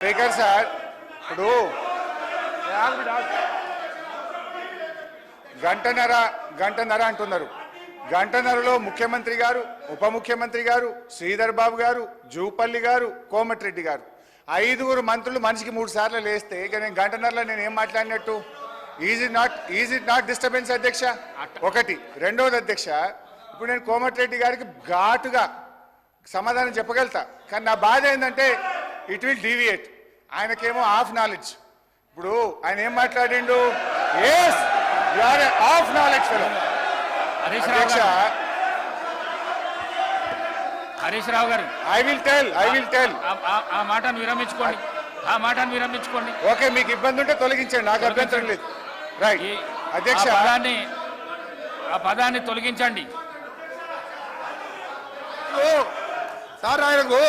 Speaker sir ఇప్పుడు గంటన్నర అంటున్నారు. గంటన్నరలో ముఖ్యమంత్రి గారు, ఉప ముఖ్యమంత్రి గారు, శ్రీధర్ బాబు గారు, జూపల్లి గారు, కోమటిరెడ్డి గారు, 5 మంత్రులు మనిషికి 3 సార్లు లేస్తే ఇక నేను గంటన్నరలో నేను ఏం మాట్లాడినట్టు? ఈజ్ ఇట్ నాట్ డిస్టర్బెన్స్ అధ్యక్ష? ఒకటి. రెండవది అధ్యక్ష, ఇప్పుడు నేను కోమటిరెడ్డి గారికి ఘాటుగా సమాధానం చెప్పగలుగుతా, కానీ నా బాధ ఏంటంటే ఇట్ విల్ డీవియేట్. ఆయనకేమో హాఫ్ నాలెడ్జ్. ఇప్పుడు ఆయన ఏం మాట్లాడిండు? Yes you are half knowledge fellow. అధ్యక్ష, హరీష్ రావు గారు, ఐ విల్ టెల్ ఆ మాటను విరమించుకోండి. ఓకే, మీకు ఇబ్బంది ఉంటే తొలగించండి, నాకు అభ్యంతరం లేదు. రైట్ అధ్యక్ష, ఆ పదాన్ని తొలగించండి. సార్ ఆయనకు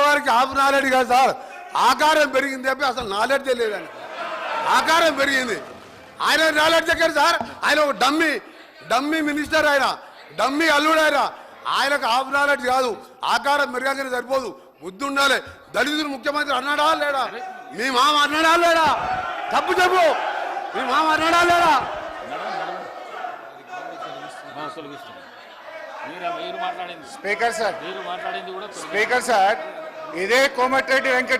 వారికి హాఫ్ నాలెడ్జ్ కాదు సార్, ఆకారం పెరిగింది చెప్పి అసలు నాలెడ్జ్ లేదని. ఆకారం పెరిగింది, ఆయన నాలెడ్జ్ ఎక్కడ సార్? ఆయన ఒక డమ్మీ మినిస్టర్, ఆయన డమ్మీ అల్లుడు. ఆయనకు హాఫ్ నాలెడ్జ్ కాదు, ఆకారం పెరగగానే సరిపోదు, బుద్ధి ఉండాలి. దళితులు ముఖ్యమంత్రి అన్నాడా లేడా? మీ మామ అన్నాడా లేడా? తప్పు చెప్పు, మీ మామ అన్నాడా లేడా? స్పీకర్ సార్ ఇదే కోమటిరెడ్డి వెంకట